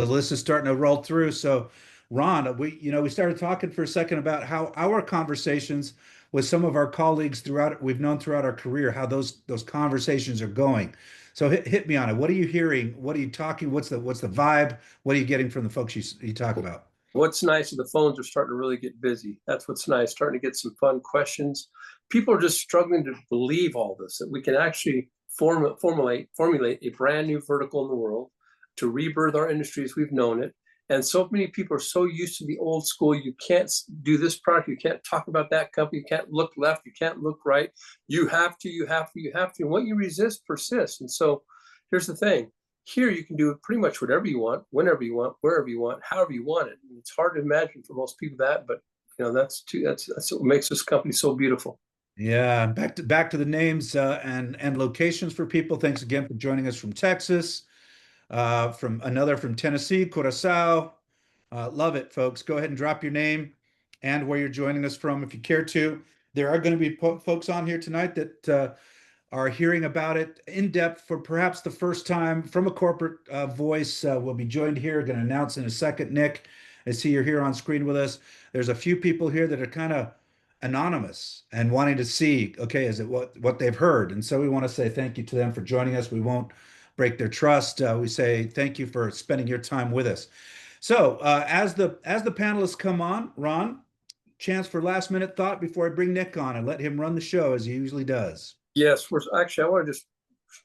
The list is starting to roll through. So, Ron, we started talking for a second about how our conversations with some of our colleagues we've known throughout our career, how those conversations are going. So hit me on it. What are you hearing? What are you talking? What's the vibe? What are you getting from the folks you talk about? What's nice is the phones are starting to really get busy. That's what's nice, starting to get some fun questions. People are just struggling to believe all this, that we can actually formulate a brand new vertical in the world to rebirth our industry as we've known it. And so many people are so used to the old school. You can't do this product. You can't talk about that company. You can't look left. You can't look right. You have to, you have to, you have to. And what you resist persists. And so here's the thing. Here you can do pretty much whatever you want, whenever you want, wherever you want, however you want it. And it's hard to imagine for most people that, but that's what makes this company so beautiful. Yeah, back to the names and locations for people. Thanks again for joining us from Texas, from Tennessee, Curacao. Love it, folks. Go ahead and drop your name and where you're joining us from if you care to. There are going to be folks on here tonight that are hearing about it in depth for perhaps the first time from a corporate voice. We'll be joined here. Going to announce in a second, Nick. I see you're here on screen with us. There's a few people here that are kind of anonymous and wanting to see, okay, is it what they've heard? And so we want to say thank you to them for joining us. We won't break their trust. We say thank you for spending your time with us. So as the panelists come on, Ron, chance for last minute thought before I bring Nick on and let him run the show as he usually does. Yes, actually, I want to just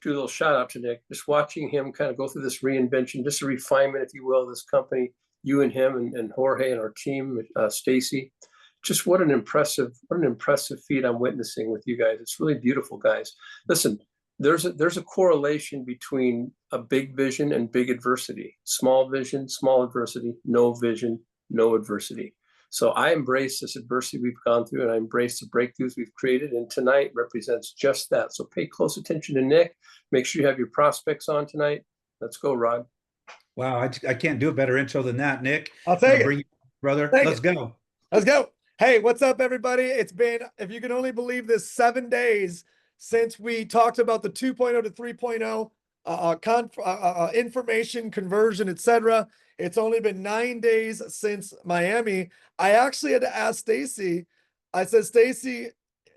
do a little shout out to Nick. Just watching him kind of go through this reinvention, just a refinement, if you will, of this company. You and him and Jorge and our team, Stacy. Just what an impressive feat I'm witnessing with you guys. It's really beautiful, guys. Listen, there's a correlation between a big vision and big adversity. Small vision, small adversity. No vision, no adversity. So I embrace this adversity we've gone through, and I embrace the breakthroughs we've created. And tonight represents just that. So pay close attention to Nick. Make sure you have your prospects on tonight. Let's go, Rod. Wow, I can't do a better intro than that, Nick. I'll take it. Bring you, brother. Take Let's it. go. Let's go. Hey, what's up, everybody? It's been, if you can only believe this, 7 days since we talked about the 2.0 to 3.0 information conversion, etc. It's only been 9 days since Miami. I actually had to ask Stacy. I said, Stacy,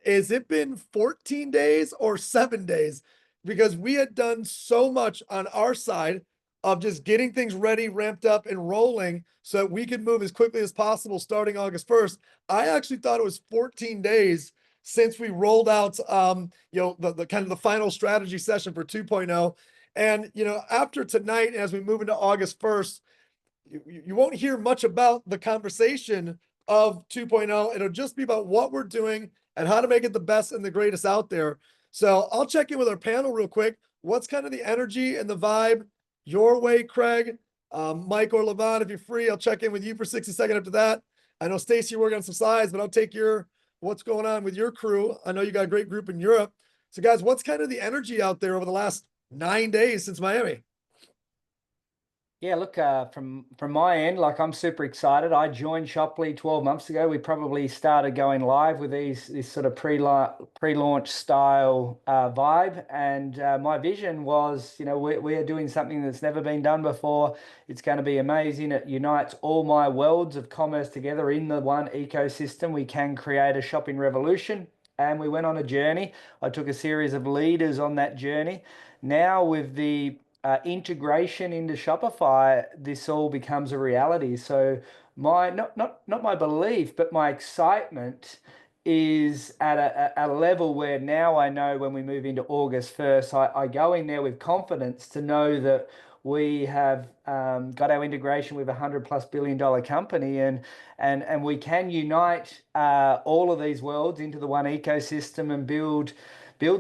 has it been 14 days or 7 days? Because we had done so much on our side of just getting things ready, ramped up, and rolling so that we could move as quickly as possible starting August 1st. I actually thought it was 14 days since we rolled out, the kind of the final strategy session for 2.0. And, after tonight, as we move into August 1st, you won't hear much about the conversation of 2.0. It'll just be about what we're doing and how to make it the best and the greatest out there. So I'll check in with our panel real quick. What's kind of the energy and the vibe your way, Craig? Mike or Levon, if you're free, I'll check in with you for 60 seconds after that. I know Stacy, you're working on some slides, but I'll take what's going on with your crew. I know you got a great group in Europe. So guys, what's kind of the energy out there over the last 9 days since Miami? Yeah, look, from my end, like I'm super excited. I joined Shopley 12 months ago. We probably started going live with this sort of pre-launch style vibe, and my vision was, we are doing something that's never been done before. It's going to be amazing. It unites all my worlds of commerce together in the one ecosystem. We can create a shopping revolution, and we went on a journey. I took a series of leaders on that journey. Now with the integration into Shopify, this all becomes a reality. So my not my belief, but my excitement is at a level where now I know when we move into August 1st, I go in there with confidence to know that we have got our integration with $100+ billion company, and we can unite all of these worlds into the one ecosystem and build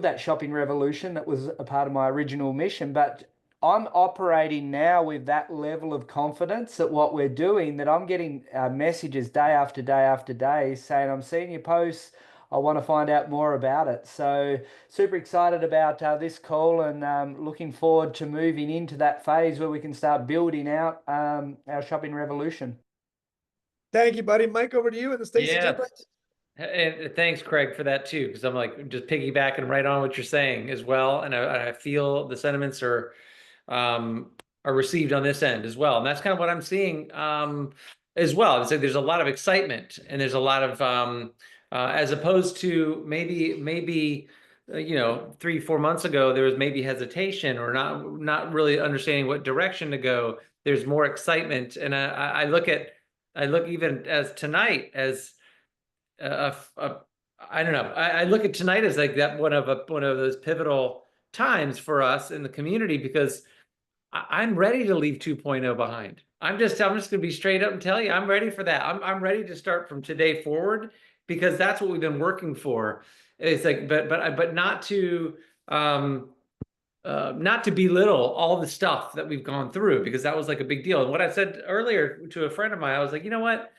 that shopping revolution that was a part of my original mission. But I'm operating now with that level of confidence that what we're doing, that I'm getting messages day after day after day saying, I'm seeing your posts, I want to find out more about it. So super excited about this call, and looking forward to moving into that phase where we can start building out our shopping revolution. Thank you, buddy. Mike, over to you and the Stacy. Yeah. And thanks, Craig, for that too, because I'm like just piggybacking right on what you're saying as well. And I feel the sentiments are are received on this end as well. And that's kind of what I'm seeing as well. It's like there's a lot of excitement and there's a lot of as opposed to maybe 3-4 months ago, there was maybe hesitation or not really understanding what direction to go. There's more excitement. And I look even as tonight as I don't know. I look at tonight as like that one of those pivotal times for us in the community, because I'm ready to leave 2.0 behind. I'm just going to be straight up and tell you, I'm ready for that. I'm ready to start from today forward, because that's what we've been working for. It's like, but not to belittle all the stuff that we've gone through, because that was like a big deal. And what I said earlier to a friend of mine, I was like, you know what?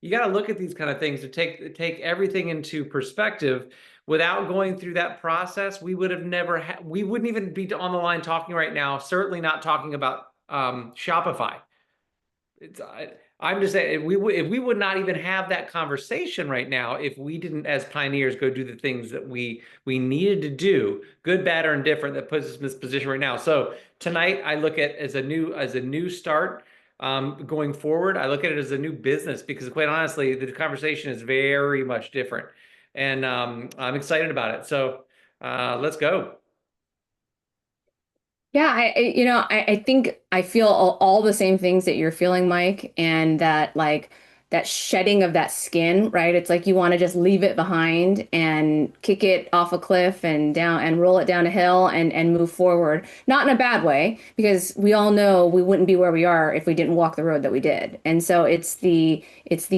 You got to look at these kind of things to take everything into perspective. Without going through that process, we would have never we wouldn't even be on the line talking right now, certainly not talking about Shopify. I'm just saying, if we would not even have that conversation right now if we didn't, as pioneers, go do the things that we needed to do, good, bad, or indifferent, that puts us in this position right now. So tonight, I look at as a new start. Going forward, I look at it as a new business, because quite honestly, the conversation is very much different, and I'm excited about it. So let's go. Yeah, I think I feel all the same things that you're feeling, Mike, and that like that shedding of that skin, right? It's like you want to just leave it behind and kick it off a cliff and down and roll it down a hill and move forward. Not in a bad way, because we all know we wouldn't be where we are if we didn't walk the road that we did. And so it's the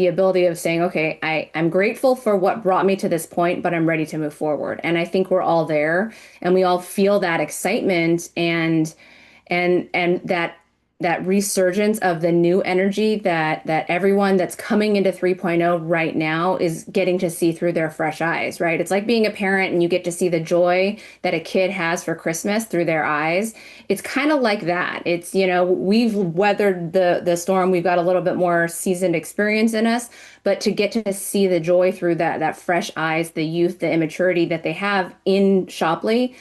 ability of saying, okay, I'm grateful for what brought me to this point, but I'm ready to move forward. And I think we're all there, and we all feel that excitement and that resurgence of the new energy that everyone that's coming into 3.0 right now is getting to see through their fresh eyes, right? It's like being a parent and you get to see the joy that a kid has for Christmas through their eyes. It's kind of like that. It's, we've weathered the storm. We've got a little bit more seasoned experience in us, but to get to see the joy through that fresh eyes, the youth, the immaturity that they have in Shopley,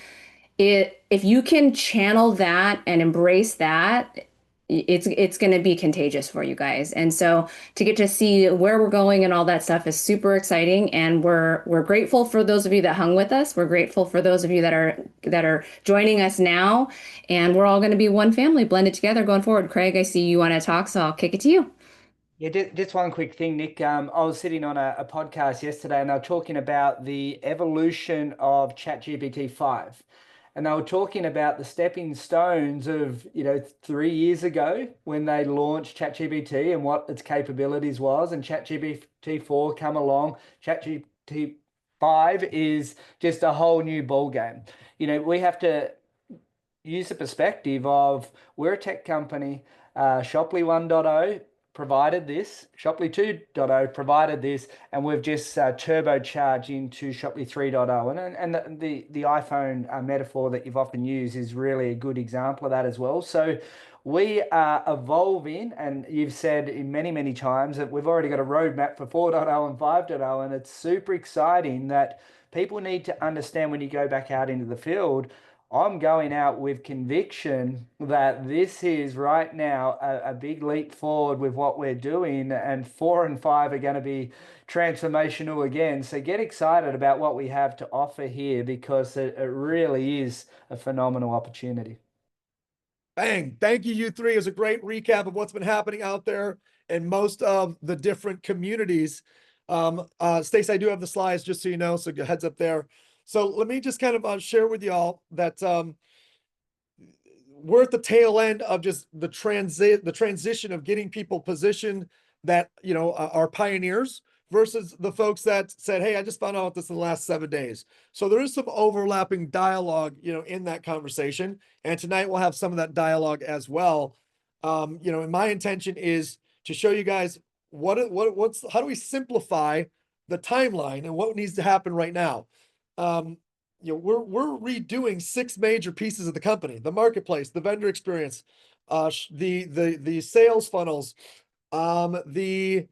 if you can channel that and embrace that, it's going to be contagious for you guys. And so to get to see where we're going and all that stuff is super exciting. And we're grateful for those of you that hung with us. We're grateful for those of you that are joining us now. And we're all going to be one family blended together going forward. Craig, I see you want to talk, so I'll kick it to you. Yeah, just one quick thing, Nick. I was sitting on a podcast yesterday, and they were talking about the evolution of ChatGPT 5. And they were talking about the stepping stones of, 3 years ago when they launched ChatGPT and what its capabilities was, and ChatGPT 4 come along. ChatGPT 5 is just a whole new ballgame. We have to use the perspective of we're a tech company. Shopley 1.0 provided this, Shopley 2.0 provided this, and we've just turbocharged into Shopley 3.0. And the iPhone metaphor that you've often used is really a good example of that as well. So we are evolving, and you've said in many, many times that we've already got a roadmap for 4.0 and 5.0, and it's super exciting that people need to understand when you go back out into the field. I'm going out with conviction that this is right now a big leap forward with what we're doing, and 4 and 5 are going to be transformational again. So get excited about what we have to offer here, because it really is a phenomenal opportunity. Bang. Thank you, you three. It was a great recap of what's been happening out there in most of the different communities. Stacey, I do have the slides, just so you know, so heads up there. So let me just kind of share with y'all that we're at the tail end of just the transition of getting people positioned that, are pioneers versus the folks that said, hey, I just found out this in the last 7 days. So there is some overlapping dialogue, in that conversation. And tonight we'll have some of that dialogue as well. And my intention is to show you guys how do we simplify the timeline and what needs to happen right now. We're redoing 6 major pieces of the company: the marketplace, the vendor experience, the sales funnels, the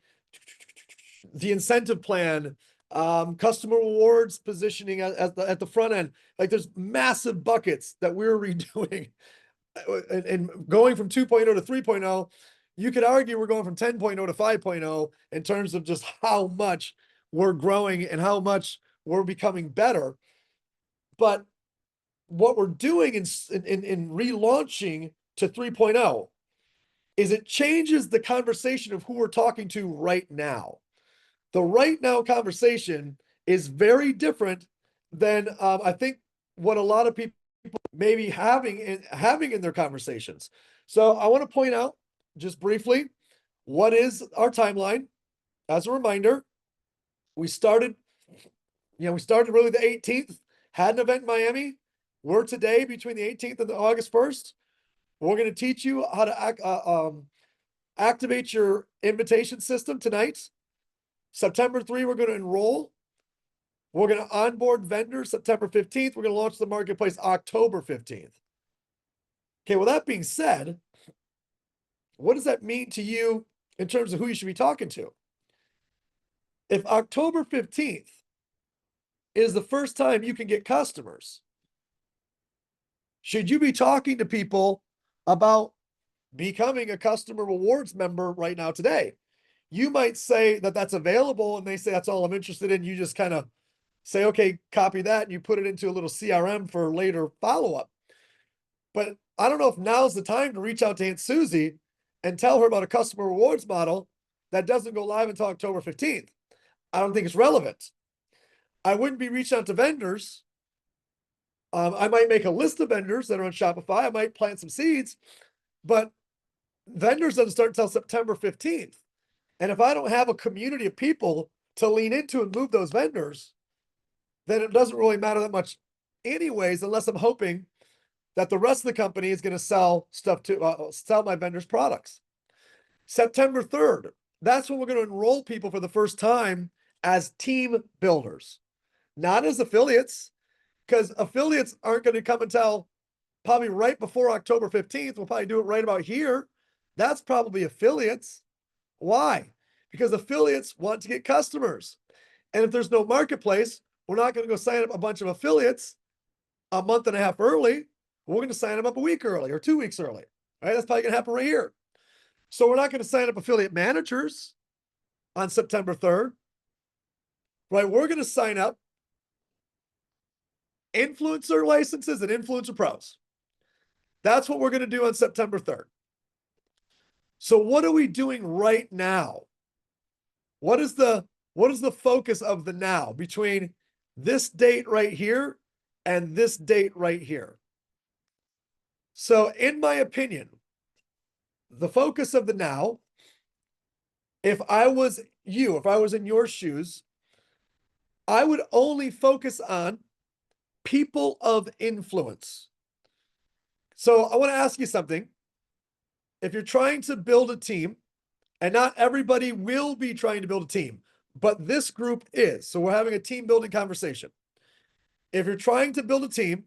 incentive plan, customer rewards positioning at the front end. Like, there's massive buckets that we're redoing. and going from 2.0 to 3.0, you could argue we're going from 10.0 to 5.0 in terms of just how much we're growing and how much we're becoming better. But what we're doing in relaunching to 3.0 is it changes the conversation of who we're talking to right now. The right now conversation is very different than I think what a lot of people may be having in their conversations. So I want to point out just briefly what is our timeline. As a reminder, we started really the 18th, had an event in Miami. We're today between the 18th and the August 1st. We're going to teach you how to activate your invitation system tonight. September 3, we're going to enroll. We're going to onboard vendors September 15th. We're going to launch the marketplace October 15th. Okay, well, that being said, what does that mean to you in terms of who you should be talking to? If October 15th is the first time you can get customers, should you be talking to people about becoming a customer rewards member right now today? You might say that that's available and they say that's all I'm interested in. You just kind of say, okay, copy that, and you put it into a little CRM for later follow-up. But I don't know if now's the time to reach out to Aunt Susie and tell her about a customer rewards model that doesn't go live until October 15th. I don't think it's relevant. I wouldn't be reaching out to vendors. I might make a list of vendors that are on Shopify. I might plant some seeds, but vendors doesn't start until September 15th. And if I don't have a community of people to lean into and move those vendors, then it doesn't really matter that much anyways, unless I'm hoping that the rest of the company is going to sell stuff to sell my vendors' products. September 3rd, that's when we're going to enroll people for the first time as team builders, not as affiliates, because affiliates aren't going to come until probably right before October 15th. We'll probably do it right about here. That's probably affiliates. Why? Because affiliates want to get customers. And if there's no marketplace, we're not going to go sign up a bunch of affiliates a month and a half early. We're going to sign them up a week early or 2 weeks early. Right? That's probably going to happen right here. So we're not going to sign up affiliate managers on September 3rd. Right? We're going to sign up influencer licenses and influencer pros. That's what we're going to do on September 3rd. So what are we doing right now? What is the focus of the now between this date right here and this date right here? So in my opinion, the focus of the now, if I was in your shoes, I would only focus on people of influence. So I want to ask you something. If you're trying to build a team, and not everybody will be trying to build a team, but this group is. So we're having a team building conversation. If you're trying to build a team,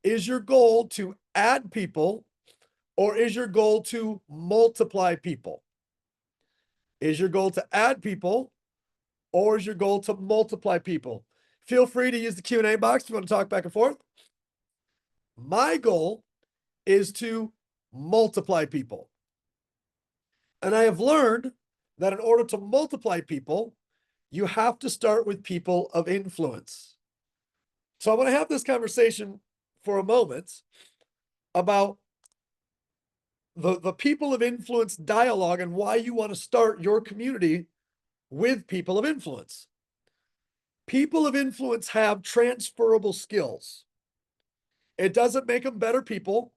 is your goal to add people or is your goal to multiply people? Is your goal to add people or is your goal to multiply people? Feel free to use the Q&A box if you want to talk back and forth. My goal is to multiply people. And I have learned that in order to multiply people, you have to start with people of influence. So I want to have this conversation for a moment about the people of influence dialogue and why you want to start your community with people of influence. People of influence have transferable skills. It doesn't make them better people.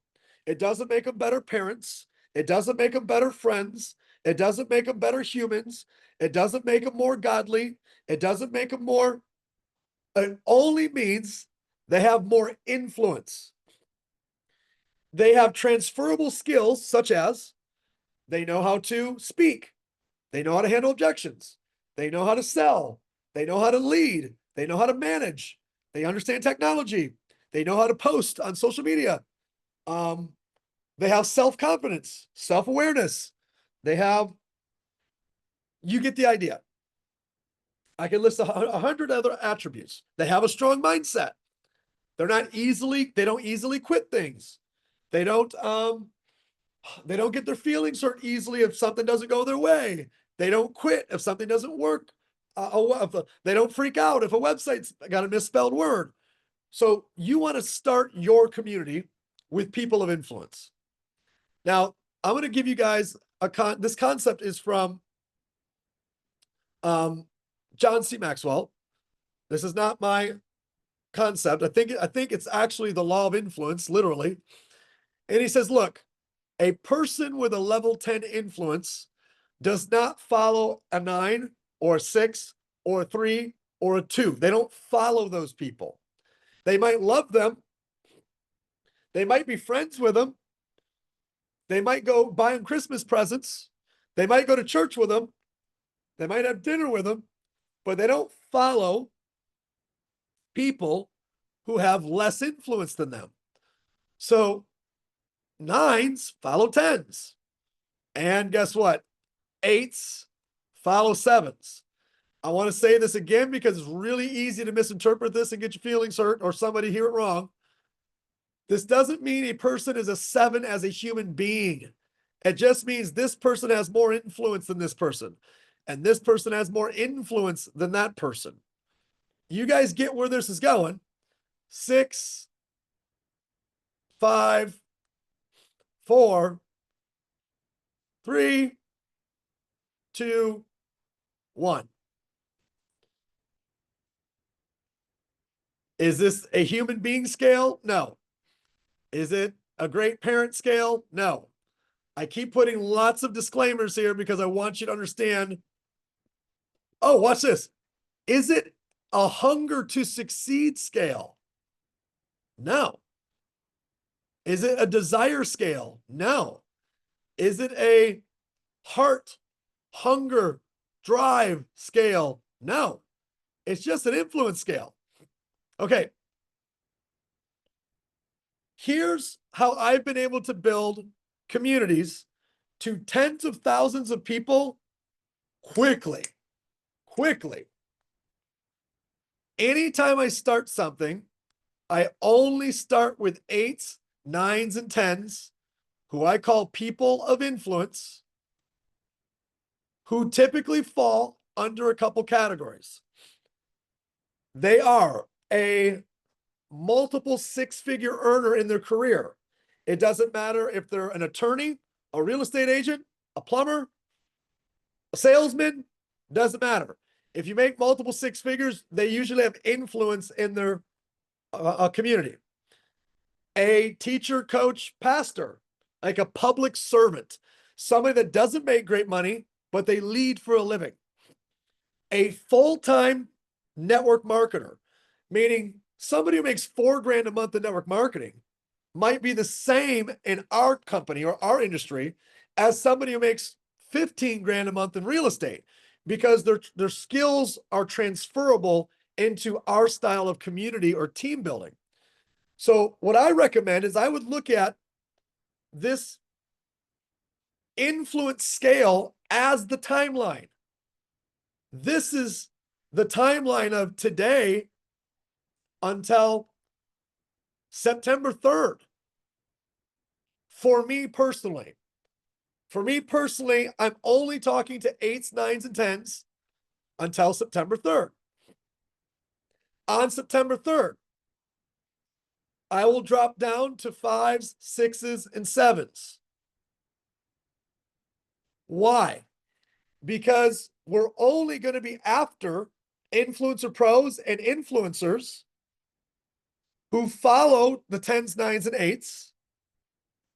It doesn't make them better parents. It doesn't make them better friends. It doesn't make them better humans. It doesn't make them more godly. It doesn't make them more. It only means they have more influence. They have transferable skills such as they know how to speak. They know how to handle objections. They know how to sell. They know how to lead. They know how to manage. They understand technology. They know how to post on social media. They have self-confidence, self-awareness. They have, you get the idea. I can list 100 other attributes. They have a strong mindset. They don't easily quit things. They don't get their feelings hurt easily if something doesn't go their way. They don't quit if something doesn't work. They don't freak out if a website's got a misspelled word. So you want to start your community with people of influence. Now, I'm going to give you guys this concept is from John C. Maxwell. This is not my concept. I think it's actually the law of influence, literally. And he says, look, a person with a level 10 influence does not follow a 9 or a 6 or a 3 or a 2. They don't follow those people. They might love them. They might be friends with them. They might go buy them Christmas presents. They might go to church with them. They might have dinner with them, but they don't follow people who have less influence than them. So 9s follow 10s. And guess what? 8s follow 7s. I want to say this again because it's really easy to misinterpret this and get your feelings hurt or somebody hear it wrong. This doesn't mean a person is a 7 as a human being. It just means this person has more influence than this person. And this person has more influence than that person. You guys get where this is going. 6, 5, 4, 3, 2, 1. Is this a human being scale? No. Is it a great parent scale? No. I keep putting lots of disclaimers here because I want you to understand. Oh, watch this. Is it a hunger to succeed scale? No. Is it a desire scale? No. Is it a heart, hunger, drive scale? No. It's just an influence scale. Okay. Here's how I've been able to build communities to tens of thousands of people quickly. Anytime I start something, I only start with 8s, 9s, and 10s, who I call people of influence, who typically fall under a couple categories. They are a multiple 6-figure earner in their career. It doesn't matter if they're an attorney, a real estate agent, a plumber, a salesman, doesn't matter. If you make multiple 6 figures, they usually have influence in their community. A teacher, coach, pastor, like a public servant, somebody that doesn't make great money, but they lead for a living. A full-time network marketer, meaning somebody who makes $4,000 a month in network marketing might be the same in our company or our industry as somebody who makes $15,000 a month in real estate, because their skills are transferable into our style of community or team building. So what I recommend is I would look at this influence scale as the timeline. This is the timeline of today until September 3rd. For me personally, I'm only talking to 8s, 9s, and 10s until September 3rd. On September 3rd, I will drop down to 5s, 6s, and 7s. Why? Because we're only going to be after influencer pros and influencers who follow the 10s, 9s, and 8s.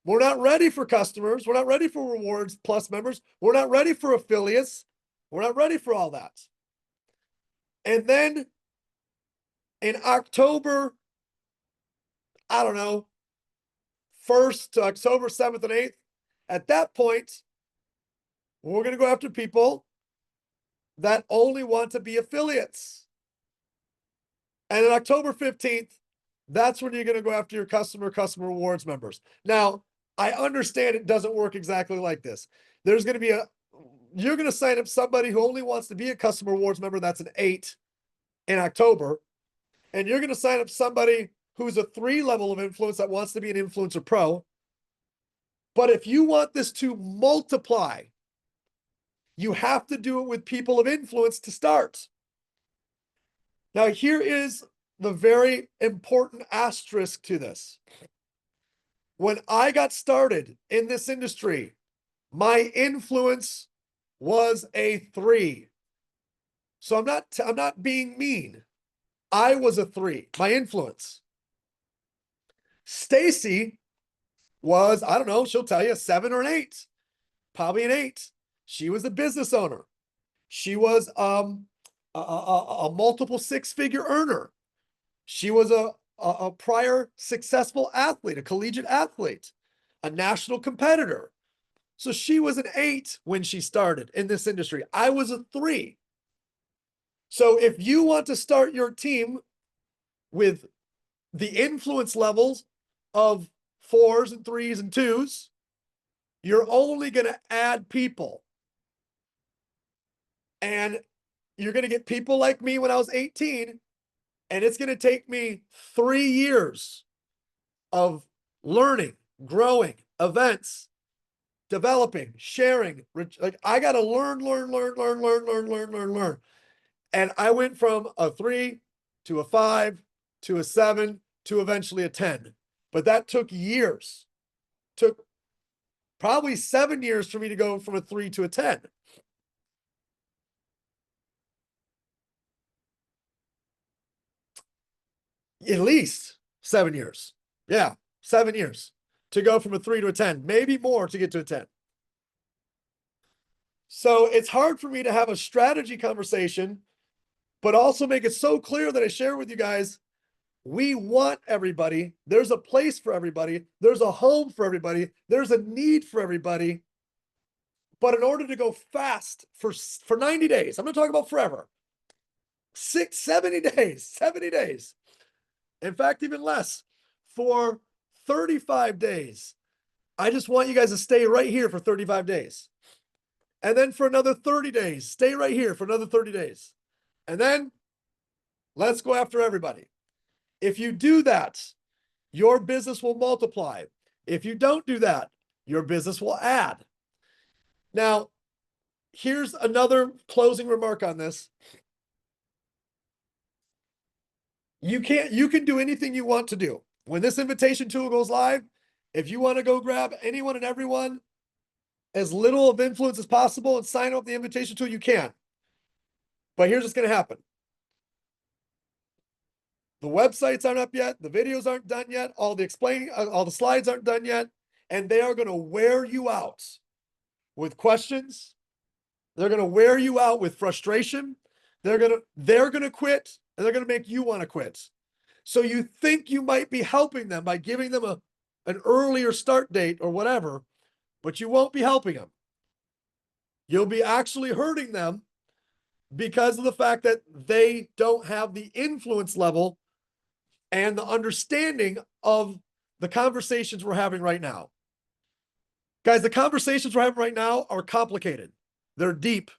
We're not ready for customers. We're not ready for rewards plus members. We're not ready for affiliates. We're not ready for all that. And then in October, I don't know, 1st to October 7th and 8th, at that point, we're going to go after people that only want to be affiliates. And on October 15th, that's when you're going to go after your customer rewards members. Now, I understand it doesn't work exactly like this. There's going to be you're going to sign up somebody who only wants to be a customer rewards member. That's an 8 in October. And you're going to sign up somebody who's a 3 level of influence that wants to be an influencer pro. But if you want this to multiply, you have to do it with people of influence to start. Now, here is the very important asterisk to this. When I got started in this industry, my influence was a 3. So I'm not being mean. I was a 3, my influence. Stacy was, I don't know, she'll tell you a 7 or an 8, probably an 8. She was a business owner. She was a multiple 6-figure earner. She was a prior successful athlete, a collegiate athlete, a national competitor. So she was an 8 when she started in this industry. I was a 3. So if you want to start your team with the influence levels of 4s and 3s and 2s, you're only going to add people. And you're going to get people like me when I was 18, and it's going to take me 3 years of learning, growing, events, developing, sharing. Like I got to learn. And I went from a 3 to a 5 to a 7 to eventually a 10. But that took years. Took probably 7 years for me to go from a 3 to a 10. At least 7 years. Yeah, 7 years to go from a 3 to a 10, maybe more to get to a 10. So it's hard for me to have a strategy conversation, but also make it so clear that I share with you guys, we want everybody. There's a place for everybody. There's a home for everybody. There's a need for everybody. But in order to go fast for 90 days, I'm going to talk about forever. 70 days, 70 days. In fact, even less, for 35 days. I just want you guys to stay right here for 35 days. And then for another 30 days, stay right here for another 30 days. And then let's go after everybody. If you do that, your business will multiply. If you don't do that, your business will add. Now, here's another closing remark on this. You can do anything you want to do. When this invitation tool goes live, if you want to go grab anyone and everyone, as little of influence as possible and sign up the invitation tool, you can. But here's what's going to happen. The websites aren't up yet. The videos aren't done yet. All the slides aren't done yet. And they are going to wear you out with questions. They're going to wear you out with frustration. They're going to quit, and they're going to make you want to quit. So you think you might be helping them by giving them an earlier start date or whatever, but you won't be helping them. You'll be actually hurting them because of the fact that they don't have the influence level and the understanding of the conversations we're having right now. Guys, the conversations we're having right now are complicated. They're deep.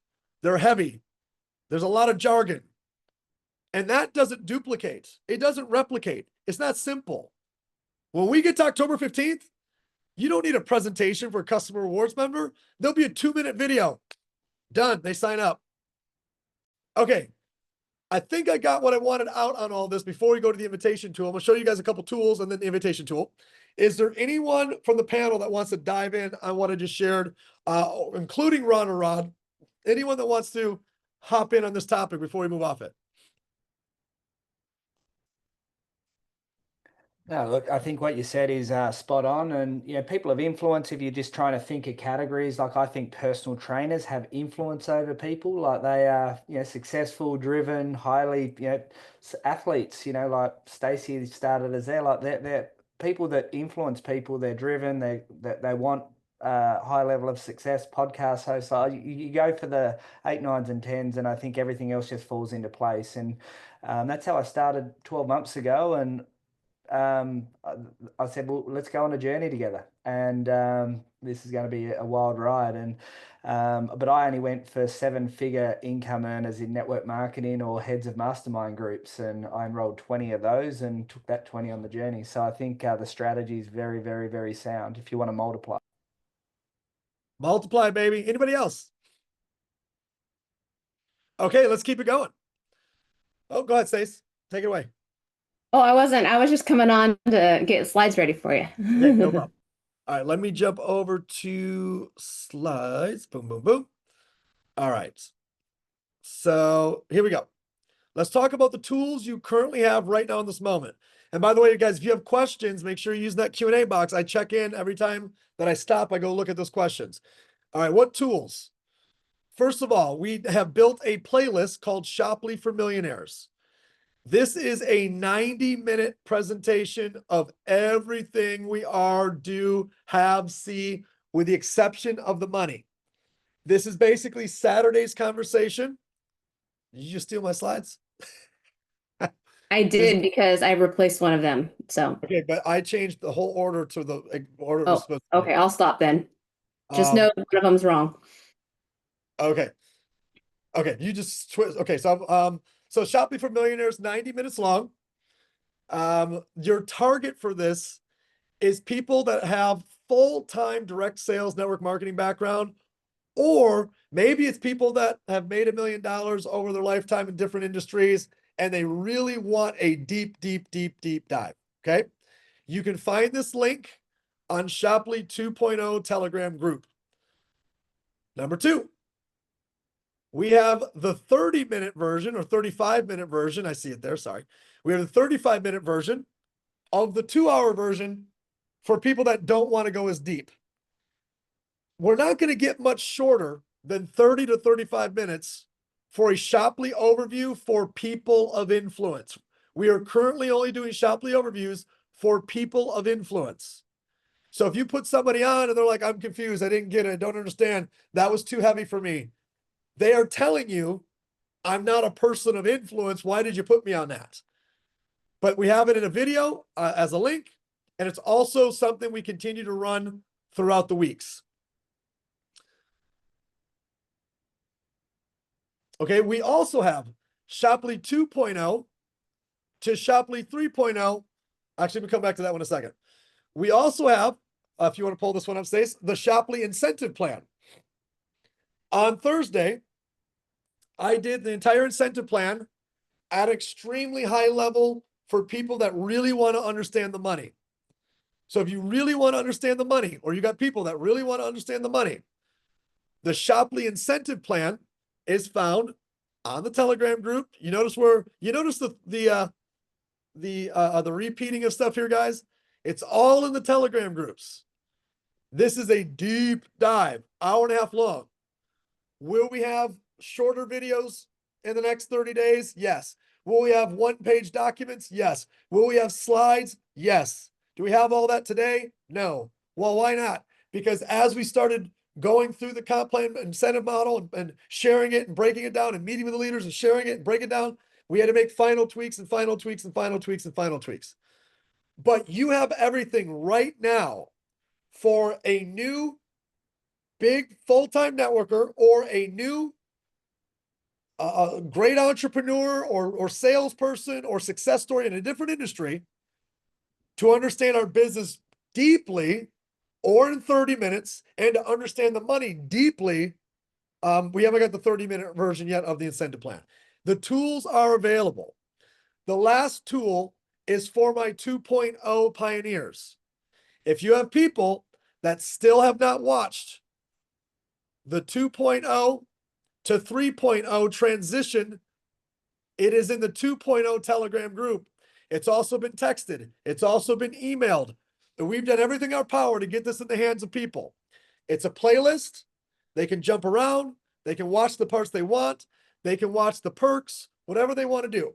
They're heavy. There's a lot of jargon. And that doesn't duplicate. It doesn't replicate. It's not simple. When we get to October 15th, you don't need a presentation for a customer rewards member. There'll be a 2-minute video. Done. They sign up. Okay. I think I got what I wanted out on all this before we go to the invitation tool. I'm going to show you guys a couple tools and then the invitation tool. Is there anyone from the panel that wants to dive in on what I just shared, including Ron or Rod? Anyone that wants to hop in on this topic before we move off it? No, look, I think what you said is spot on. And, you know, people of influence, if you're just trying to think of categories, like I think personal trainers have influence over people. Like they are, you know, successful, driven, highly, you know, athletes, you know, like Stacy started as they're people that influence people. They're driven. They want high level of success. Podcast hosts. So you go for the 8, 9s, and 10s, and I think everything else just falls into place. And that's how I started 12 months ago. And I said, well, let's go on a journey together. And this is going to be a wild ride. And but I only went for 7-figure income earners in network marketing or heads of mastermind groups, and I enrolled 20 of those and took that 20 on the journey. So I think the strategy is very, very, very sound if you want to multiply. Multiply, baby. Anybody else? Okay, let's keep it going. Oh, go ahead, Stace. Take it away. Oh, I wasn't. I was just coming on to get slides ready for you. Okay, no problem. All right, let me jump over to slides. Boom, boom, boom. All right. So here we go. Let's talk about the tools you currently have right now in this moment. And by the way, guys, if you have questions, make sure you use that Q&A box. I check in every time that I stop. I go look at those questions. All right, what tools? First of all, we have built a playlist called Shoply for Millionaires. This is a 90-minute presentation of everything we are, do, have, see, with the exception of the money. This is basically Saturday's conversation. Did you just steal my slides? I did because I replaced one of them. So, Okay, but I changed the whole order to the order it was oh, supposed to be. okay, I'll stop then. Just Um, know one of them's wrong. Okay. Okay, you just twist. Okay, so Shoply for Millionaires, 90 minutes long. Your target for this is people that have full-time direct sales network marketing background, or maybe it's people that have made $1 million over their lifetime in different industries, and they really want a deep, deep, deep, deep dive. Okay. You can find this link on Shoply 2.0 Telegram group. Number 2, we have the 30-minute version or 35-minute version. I see it there. Sorry. We have the 35-minute version of the 2-hour version for people that don't want to go as deep. We're not going to get much shorter than 30 to 35 minutes for a Shoply overview for people of influence. We are currently only doing Shoply overviews for people of influence. So if you put somebody on and they're like, I'm confused, I didn't get it, I don't understand, that was too heavy for me. They are telling you, I'm not a person of influence. Why did you put me on that? But we have it in a video as a link, and it's also something we continue to run throughout the weeks. Okay, we also have Shoply 2.0 to Shoply 3.0. Actually, we'll come back to that one in a second. We also have, if you want to pull this one up, Stace, the Shoply incentive plan. On Thursday, I did the entire incentive plan at extremely high level for people that really want to understand the money. So if you really want to understand the money, or you got people that really want to understand the money, the Shoply incentive plan is found on the Telegram group. You notice the repeating of stuff here, guys? It's all in the Telegram groups. This is a deep dive, 1.5 hours long. Will we have shorter videos in the next 30 days? Yes. Will we have one-page documents? Yes. Will we have slides? Yes. Do we have all that today? No. Well, why not? Because as we started going through the comp plan incentive model and sharing it and breaking it down and meeting with the leaders and sharing it and breaking it down, we had to make final tweaks and final tweaks and final tweaks and final tweaks. But you have everything right now for a new big full-time networker or a new great entrepreneur or salesperson or success story in a different industry to understand our business deeply or in 30 minutes and to understand the money deeply. We haven't got the 30-minute version yet of the incentive plan. The tools are available. The last tool is for my 2.0 pioneers. If you have people that still have not watched the 2.0 to 3.0 transition, it is in the 2.0 Telegram group. It's also been texted. It's also been emailed. And we've done everything in our power to get this in the hands of people. It's a playlist. They can jump around. They can watch the parts they want. They can watch the perks, whatever they want to do.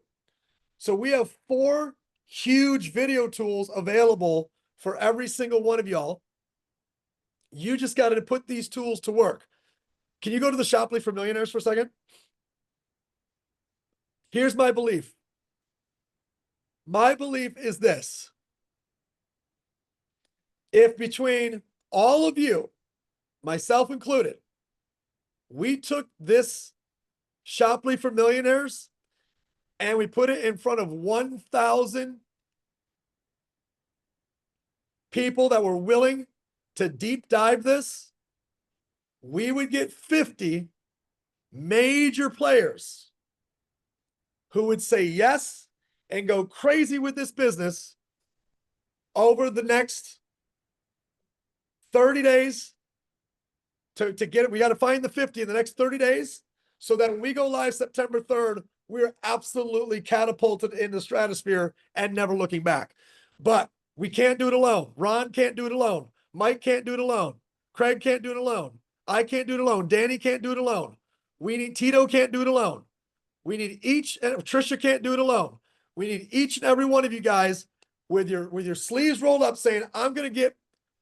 So we have 4 huge video tools available for every single one of y'all. You just got to put these tools to work. Can you go to the Shoply for Millionaires for a second? Here's my belief. My belief is this. If between all of you, myself included, we took this Shoply for Millionaires and we put it in front of 1,000 people that were willing to deep dive this, we would get 50 major players who would say yes and go crazy with this business over the next 30 days to get it. We got to find the 50 in the next 30 days so that when we go live September 3rd, we're absolutely catapulted in the stratosphere and never looking back. But we can't do it alone. Ron can't do it alone. Mike can't do it alone. Craig can't do it alone. I can't do it alone. Danny can't do it alone. Tito can't do it alone. We need Trisha can't do it alone. We need each and every one of you guys with your sleeves rolled up saying, I'm going to get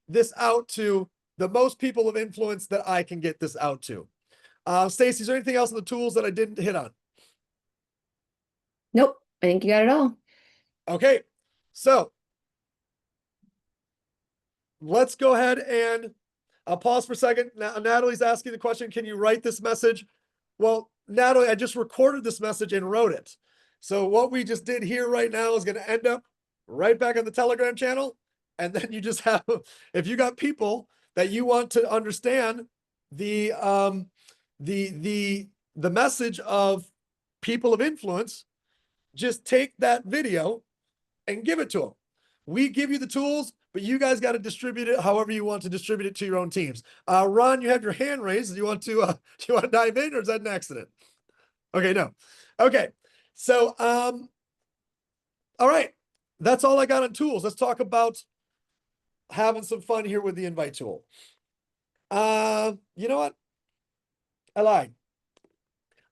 this out to the most people of influence that I can get this out to. Stacey, is there anything else in the tools that I didn't hit on? Nope. I think you got it all. Okay. So let's go ahead and I'll pause for a second. Now, Natalie's asking the question, can you write this message? Well, Natalie, I just recorded this message and wrote it. So what we just did here right now is going to end up right back on the Telegram channel. And then you just have, if you got people that you want to understand the message of people of influence, just take that video and give it to them. We give you the tools, but you guys got to distribute it however you want to distribute it to your own teams. Ron, you have your hand raised. Do you want to dive in, or is that an accident? Okay, no. Okay. So, all right. That's all I got on tools. Let's talk about having some fun here with the invite tool. You know what? I lied.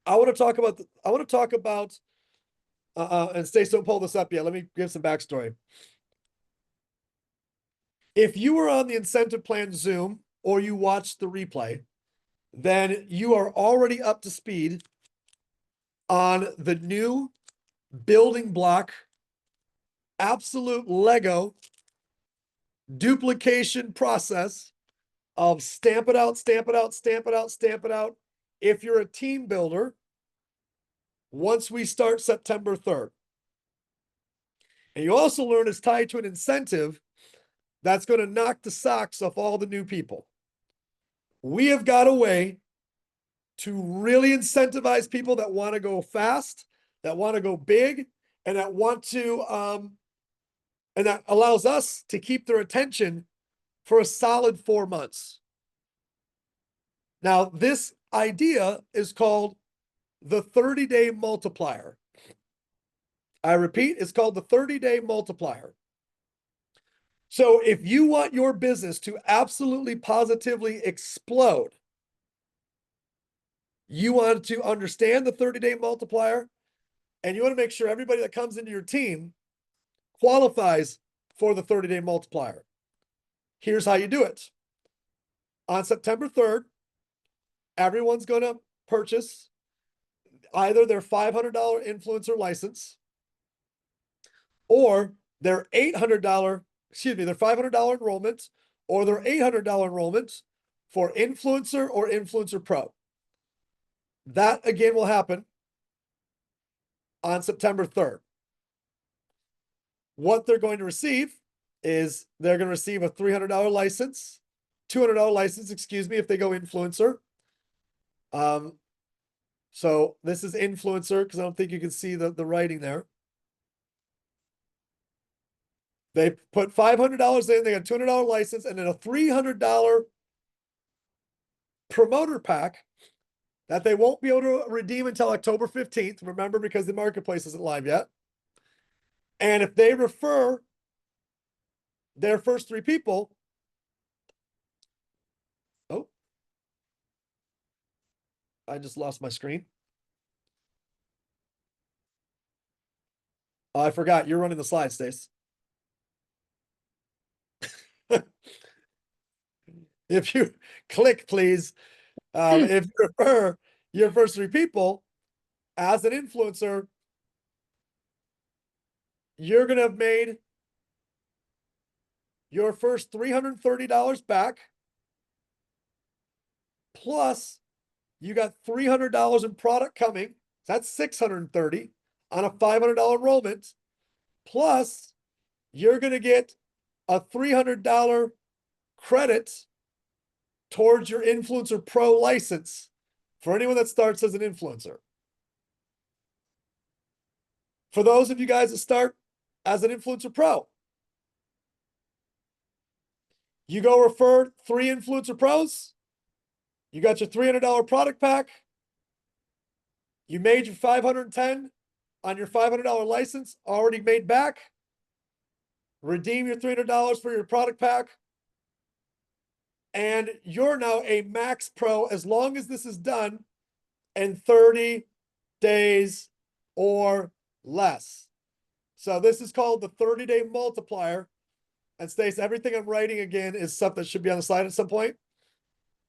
I want to talk about, and Stacey, don't pull this up yet. Let me give some backstory. If you were on the incentive plan Zoom or you watched the replay, then you are already up to speed on the new building block, absolute Lego duplication process of stamp it out, stamp it out, stamp it out, stamp it out. If you're a team builder, once we start September 3rd. And you also learn it's tied to an incentive that's going to knock the socks off all the new people. We have got a way to really incentivize people that want to go fast, that want to go big, and that want to, and that allows us to keep their attention for a solid 4 months. Now, this idea is called the 30-day multiplier. I repeat, it's called the 30-day multiplier. So if you want your business to absolutely positively explode, you want to understand the 30-day multiplier, and you want to make sure everybody that comes into your team qualifies for the 30-day multiplier. Here's how you do it. On September 3rd, everyone's going to purchase either their $500 influencer license or their $500 enrollment or their $800 enrollment for Influencer or Influencer Pro. That again will happen on September 3rd. What they're going to receive is they're going to receive a $300 license, $200 license, excuse me, if they go influencer. So this is influencer because I don't think you can see the writing there. They put $500 in, they got a $200 license, and then a $300 promoter pack that they won't be able to redeem until October 15th. Remember, because the marketplace isn't live yet. And if they refer their first 3 people, oh, I just lost my screen. Oh, I forgot, you're running the slides, Stace. If you click, please, if you refer your first 3 people as an influencer, you're going to have made your first $330 back. Plus, you got $300 in product coming. That's $630 on a $500 enrollment. Plus, you're going to get a $300 credit towards your Influencer Pro license for anyone that starts as an influencer. For those of you guys that start as an Influencer Pro, you go refer 3 Influencer Pros, you got your $300 product pack, you made your $510 on your $500 license, already made back, redeem your $300 for your product pack, and you're now a Max Pro as long as this is done in 30 days or less. So this is called the 30-day multiplier. And Stace, everything I'm writing again is stuff that should be on the slide at some point.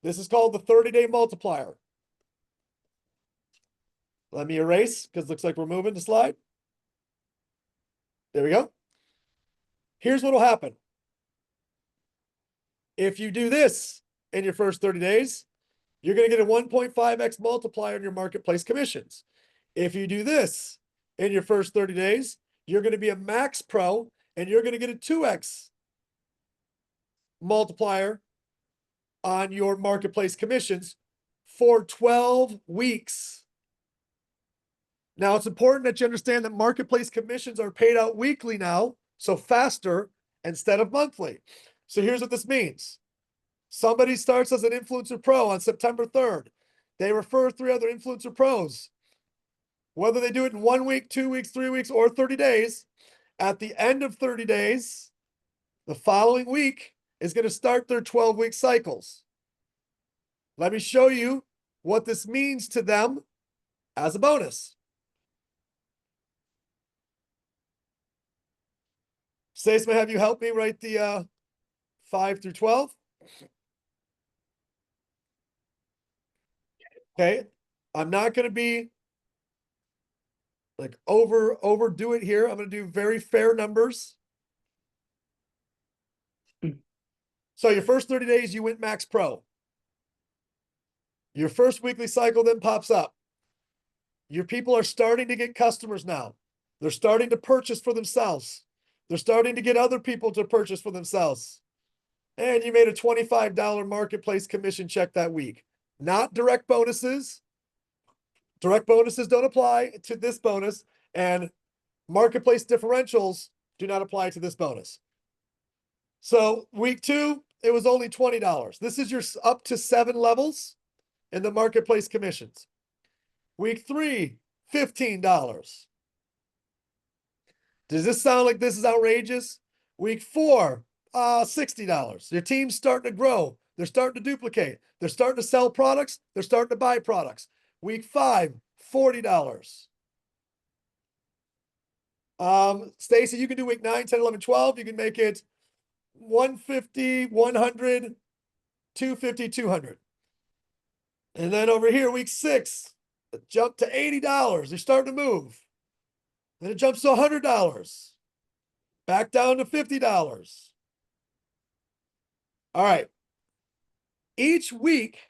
This is called the 30-day multiplier. Let me erase because it looks like we're moving the slide. There we go. Here's what will happen. If you do this in your first 30 days, you're going to get a 1.5x multiplier in your marketplace commissions. If you do this in your first 30 days, you're going to be a Max Pro and you're going to get a 2x multiplier on your marketplace commissions for 12 weeks. Now, it's important that you understand that marketplace commissions are paid out weekly now, so faster instead of monthly. So here's what this means. Somebody starts as an Influencer Pro on September 3rd. They refer 3 other Influencer Pros. Whether they do it in 1 week, 2 weeks, 3 weeks, or 30 days, at the end of 30 days, the following week is going to start their 12-week cycles. Let me show you what this means to them as a bonus. Stace, may I have you help me write the 5 through 12? Okay, I'm not going to be like overdo it here. I'm going to do very fair numbers. So your first 30 days, you went Max Pro. Your first weekly cycle then pops up. Your people are starting to get customers now. They're starting to purchase for themselves. They're starting to get other people to purchase for themselves. And you made a $25 marketplace commission check that week. Not direct bonuses. Direct bonuses don't apply to this bonus, and marketplace differentials do not apply to this bonus. So week 2, it was only $20. This is your up to 7 levels in the marketplace commissions. Week 3, $15. Does this sound like this is outrageous? Week 4, $60. Your team's starting to grow. They're starting to duplicate. They're starting to sell products. They're starting to buy products. Week 5, $40. Stacy, you can do week 9, 10, 11, 12. You can make it 150, 100, 250, 200. And then over here, week 6, it jumped to $80. They're starting to move. Then it jumps to $100. Back down to $50. All right. Each week,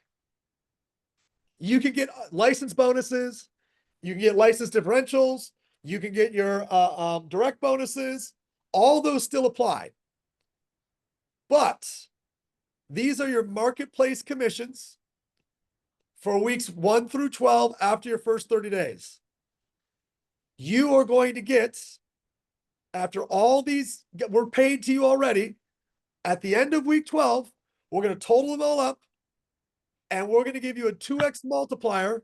you can get license bonuses. You can get license differentials. You can get your direct bonuses. All those still apply. But these are your marketplace commissions for weeks 1 through 12 after your first 30 days. You are going to get, after all these were paid to you already, at the end of week 12, we're going to total them all up, and we're going to give you a 2x multiplier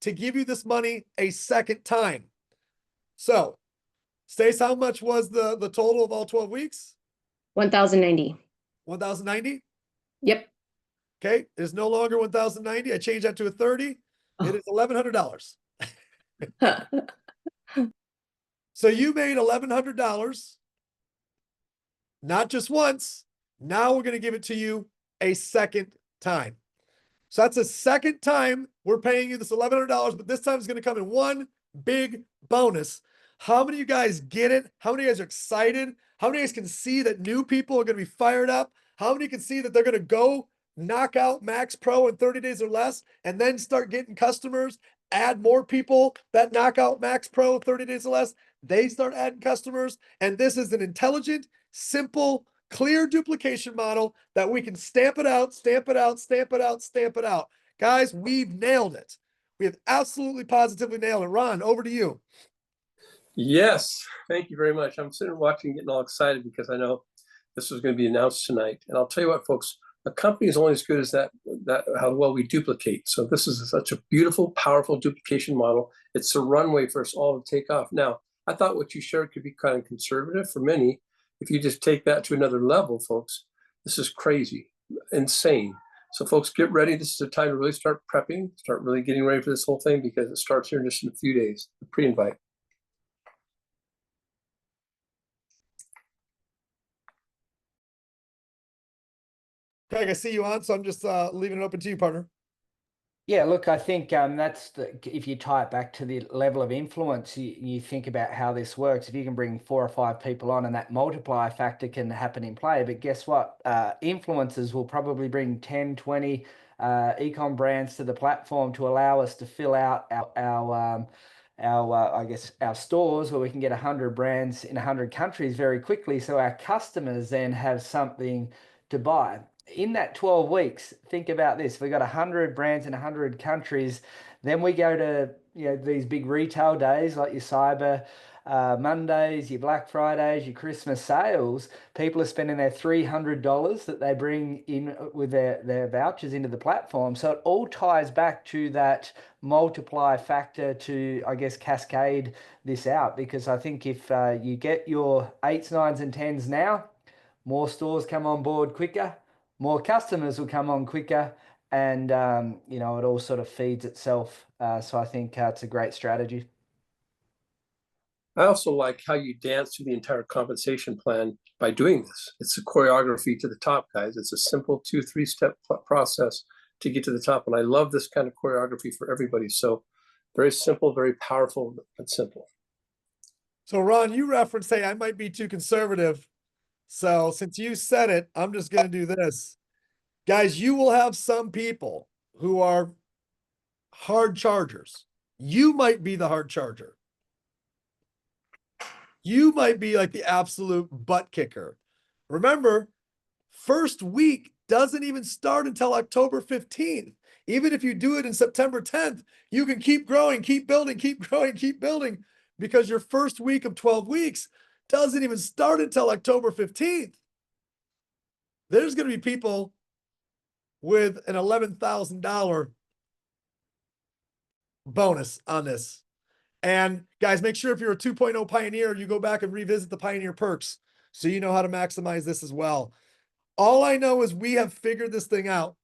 to give you this money a second time. So, Stace, how much was the total of all 12 weeks? 1,090. 1,090? Yep. Okay, it's no longer 1,090. I changed that to a 30. It is $1,100. So you made $1,100, not just once. Now we're going to give it to you a second time. So that's a second time we're paying you this $1,100, but this time it's going to come in one big bonus. How many of you guys get it? How many of you guys are excited? How many of you guys can see that new people are going to be fired up? How many can see that they're going to go knock out Max Pro in 30 days or less and then start getting customers, add more people that knock out Max Pro 30 days or less? They start adding customers. And this is an intelligent, simple clear duplication model that we can stamp it out, stamp it out, stamp it out, stamp it out. Guys, we've nailed it. We have absolutely positively nailed it. Ron, over to you. Yes, thank you very much. I'm sitting watching, getting all excited because I know this was going to be announced tonight. And I'll tell you what, folks, a company is only as good as that how well we duplicate. So this is such a beautiful, powerful duplication model. It's a runway for us all to take off. Now, I thought what you shared could be kind of conservative for many. If you just take that to another level, folks, this is crazy, insane. So folks, get ready. This is a time to really start prepping, start really getting ready for this whole thing because it starts here in just in a few days, the pre-invite. Craig, I see you on, so I'm just leaving it open to you, partner. Yeah, look, I think that's if you tie it back to the level of influence, you think about how this works. If you can bring 4 or 5 people on, and that multiplier factor can happen in play. But guess what? Influencers will probably bring 10, 20 ecom brands to the platform to allow us to fill out our I guess our stores where we can get 100 brands in 100 countries very quickly. So our customers then have something to buy. In that 12 weeks, think about this. We've got 100 brands in 100 countries. Then we go to these big retail days like your Cyber Mondays, your Black Fridays, your Christmas sales. People are spending their $300 that they bring in with their vouchers into the platform. So it all ties back to that multiply factor to, I guess, cascade this out. Because I think if you get your 8s, 9s, and 10s now, more stores come on board quicker, more customers will come on quicker, and it all sort of feeds itself. So I think it's a great strategy. I also like how you dance through the entire compensation plan by doing this. It's a choreography to the top, guys. It's a simple 2-3 step process to get to the top. And I love this kind of choreography for everybody. So very simple, very powerful, but simple. So Ron, you referenced, hey, I might be too conservative. So since you said it, I'm just going to do this. Guys, you will have some people who are hard chargers. You might be the hard charger. You might be like the absolute butt kicker. Remember, first week doesn't even start until October 15th. Even if you do it in September 10th, you can keep growing, keep building, keep growing, keep building, because your first week of 12 weeks doesn't even start until October 15th. There's going to be people with an $11,000 bonus on this. And guys, make sure if you're a 2.0 Pioneer, you go back and revisit the Pioneer perks so you know how to maximize this as well. All I know is we have figured this thing out.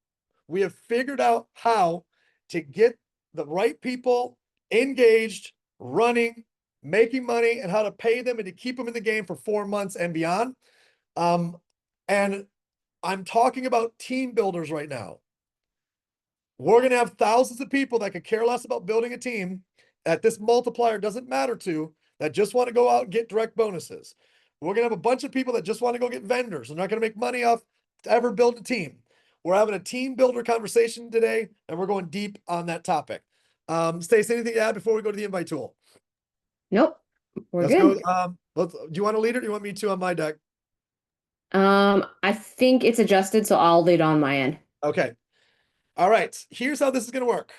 We have figured out how to get the right people engaged, running, making money, and how to pay them and to keep them in the game for 4 months and beyond. And I'm talking about team builders right now. We're going to have thousands of people that could care less about building a team that this multiplier doesn't matter to, that just want to go out and get direct bonuses. We're going to have a bunch of people that just want to go get vendors. They're not going to make money off to ever build a team. We're having a team builder conversation today, and we're going deep on that topic. Stacey, anything to add before we go to the invite tool? Nope, we're Let's good. go. Do you want to lead it or do you want me to on my deck? I think it's adjusted, so I'll lead on my end. Okay. All right. Here's how this is going to work.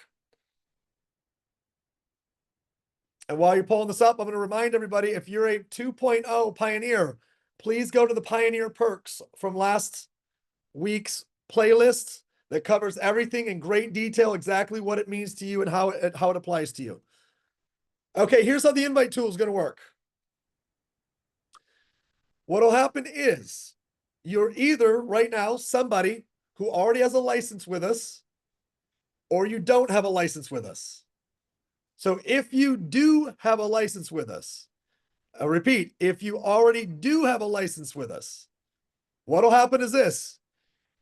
And while you're pulling this up, I'm going to remind everybody, if you're a 2.0 Pioneer, please go to the Pioneer perks from last week's playlist that covers everything in great detail, exactly what it means to you and how it applies to you. Okay, here's how the invite tool is going to work. What'll happen is you're either right now somebody who already has a license with us, or you don't have a license with us. So if you do have a license with us, I repeat, if you already do have a license with us, what'll happen is this.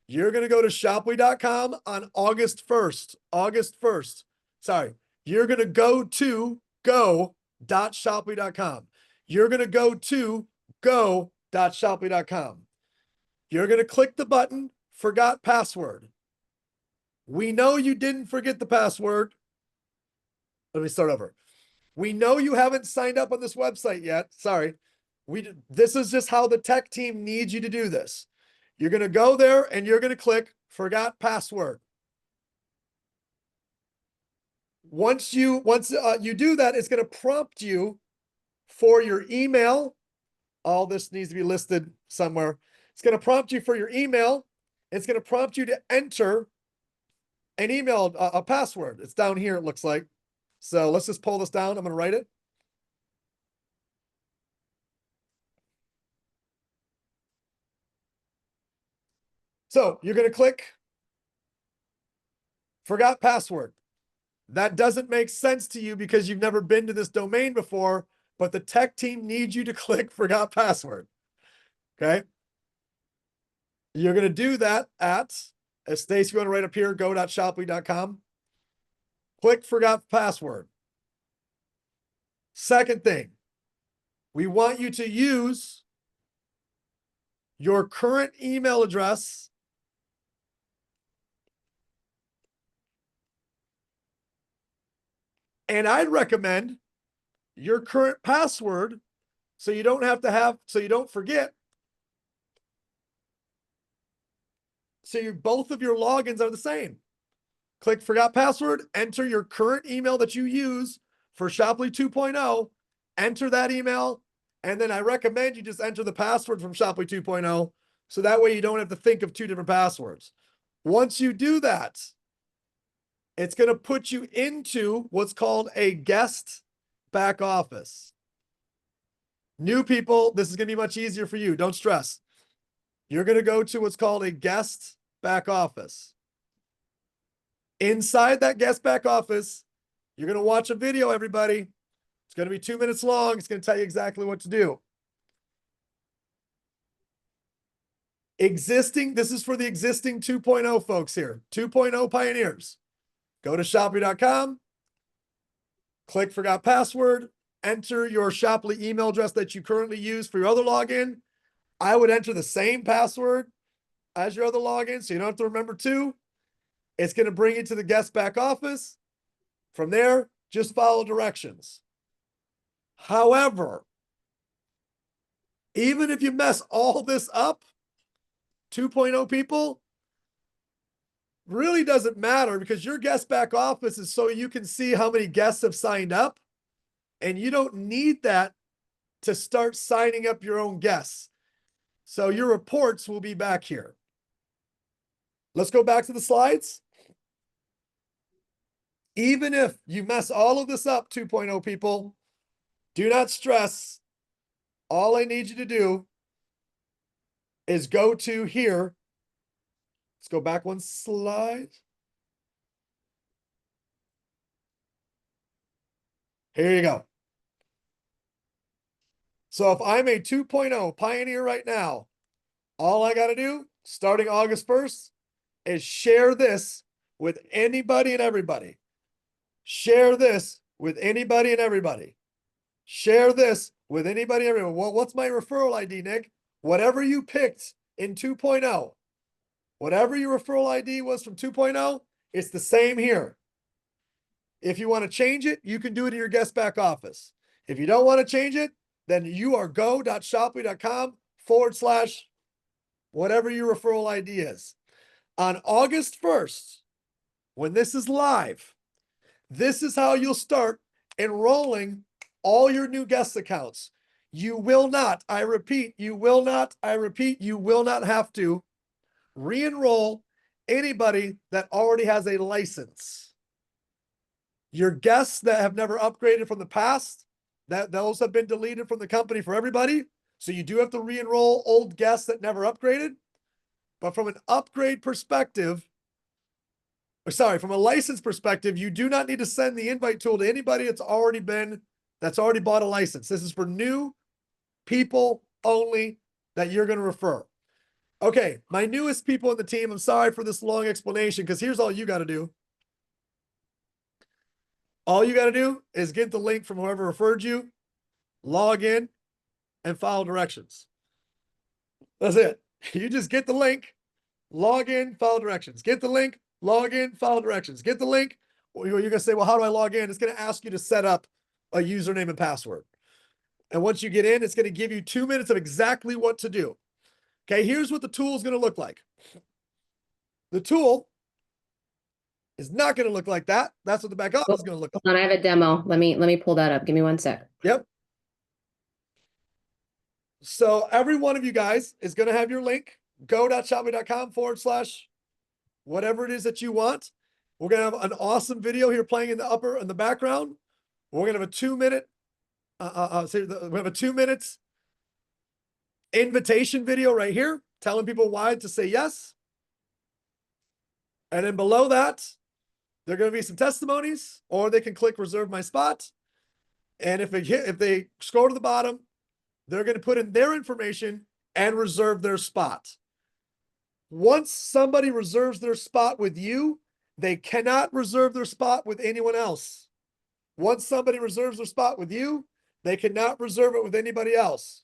You're going to go to Shoply.com on August 1st. Sorry. You're going to go to go.shoply.com. You're going to go to go.shoply.com. You're going to click the button, forgot password. We know you didn't forget the password. Let me start over. We know you haven't signed up on this website yet. Sorry. This is just how the tech team needs you to do this. You're going to go there and you're going to click forgot password. Once you do that, it's going to prompt you for your email. All this needs to be listed somewhere. It's going to prompt you for your email. It's going to prompt you to enter an email, a password. It's down here, it looks like. So let's just pull this down. I'm going to write it. So you're going to click forgot password. That doesn't make sense to you because you've never been to this domain before, but the tech team needs you to click forgot password. Okay. You're going to do that at, as Stacy going to write up here, go.shoply.com. Click forgot password. Second thing, we want you to use your current email address and I'd recommend your current password so you don't so you don't forget. So both of your logins are the same. Click forgot password, enter your current email that you use for Shoply 2.0, enter that email, and then I recommend you just enter the password from Shoply 2.0 so that way you don't have to think of two different passwords. Once you do that, it's going to put you into what's called a guest back office. New people, this is going to be much easier for you. Don't stress. You're going to go to what's called a guest back office. Inside that guest back office, you're going to watch a video, everybody. It's going to be 2 minutes long. It's going to tell you exactly what to do. This is for the existing 2.0 folks here, 2.0 pioneers. Go to Shoply.com, click forgot password, enter your Shoply email address that you currently use for your other login. I would enter the same password as your other login, so you don't have to remember two. It's going to bring you to the guest back office. From there, just follow directions. However, even if you mess all this up, 2.0 people, really doesn't matter because your guest back office is so you can see how many guests have signed up. And you don't need that to start signing up your own guests. So your reports will be back here. Let's go back to the slides. Even if you mess all of this up, 2.0 people, do not stress. All I need you to do is go to here. Let's go back one slide. Here you go. So if I'm a 2.0 pioneer right now, all I got to do starting August 1st is share this with anybody and everybody. Share this with anybody and everybody. Share this with anybody and everybody. Well, what's my referral ID, Nick? Whatever you picked in 2.0, whatever your referral ID was from 2.0, it's the same here. If you want to change it, you can do it in your guest back office. If you don't want to change it, then you are go.shoply.com/ whatever your referral ID is. On August 1st, when this is live, this is how you'll start enrolling all your new guest accounts. You will not, I repeat, you will not have to re-enroll anybody that already has a license. Your guests that have never upgraded from the past, those have been deleted from the company for everybody. So you do have to re-enroll old guests that never upgraded. But from an upgrade perspective, from a license perspective, you do not need to send the invite tool to anybody that's already bought a license. This is for new people only that you're going to refer. Okay, my newest people in the team, I'm sorry for this long explanation because here's all you got to do. All you got to do is get the link from whoever referred you, log in, and follow directions. That's it. You just get the link, log in, follow directions. Get the link, log in, follow directions. Get the link. You're going to say, well, how do I log in? It's going to ask you to set up a username and password. And once you get in, it's going to give you 2 minutes of exactly what to do. Okay, here's what the tool is going to look like. The tool is not going to look like that. That's what the back office is going to look like. Hold on, I have a demo. Let me pull that up. Give me one sec. Yep. So every one of you guys is going to have your link, go.shopify.com/ whatever it is that you want. We're going to have an awesome video here playing in the background. We're going to have a 2 minute, we have a 2 minutes invitation video right here, telling people why to say yes. And then below that, there are going to be some testimonies, or they can click reserve my spot. And if they scroll to the bottom, they're going to put in their information and reserve their spot. Once somebody reserves their spot with you, they cannot reserve their spot with anyone else. Once somebody reserves their spot with you, they cannot reserve it with anybody else.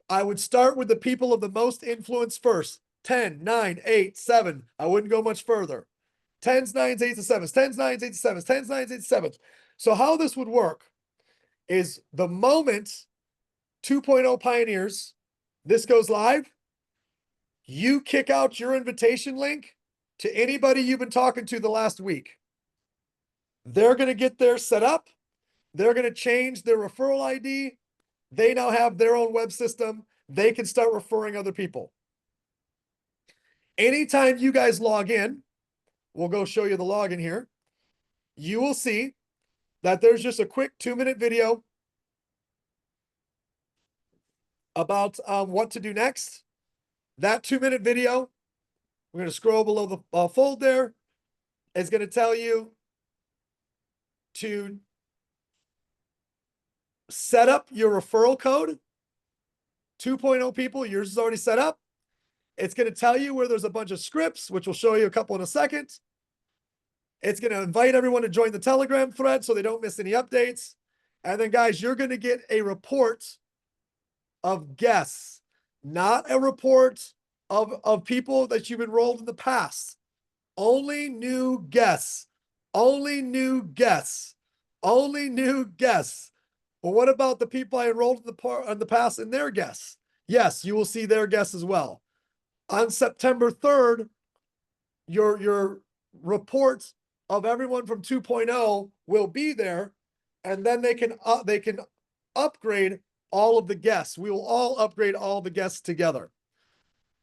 I would start with the people of the most influence first. 10, 9, 8, 7. I wouldn't go much further. 10s, 9s, 8s, 7s, 10s, 9s, 8s, 7s, 10s, 9s, 8s, 7s. So how this would work is the moment 2.0 Pioneers, this goes live, you kick out your invitation link to anybody you've been talking to the last week. They're going to get theirs set up. They're going to change their referral ID. They now have their own web system. They can start referring other people. Anytime you guys log in, we'll go show you the login here. You will see that there's just a quick 2-minute video about what to do next. That 2-minute video, we're going to scroll below the fold there. It's going to tell you to set up your referral code. 2.0 people, yours is already set up. It's going to tell you where there's a bunch of scripts, which we'll show you a couple in a second. It's going to invite everyone to join the Telegram thread so they don't miss any updates. And then, guys, you're going to get a report of guests, not a report of people that you've enrolled in the past. Only new guests. Only new guests. Only new guests. Well, what about the people I enrolled in the past and their guests? Yes, you will see their guests as well. On September 3rd, your reports of everyone from 2.0 will be there, and then they can upgrade all of the guests. We will all upgrade all the guests together.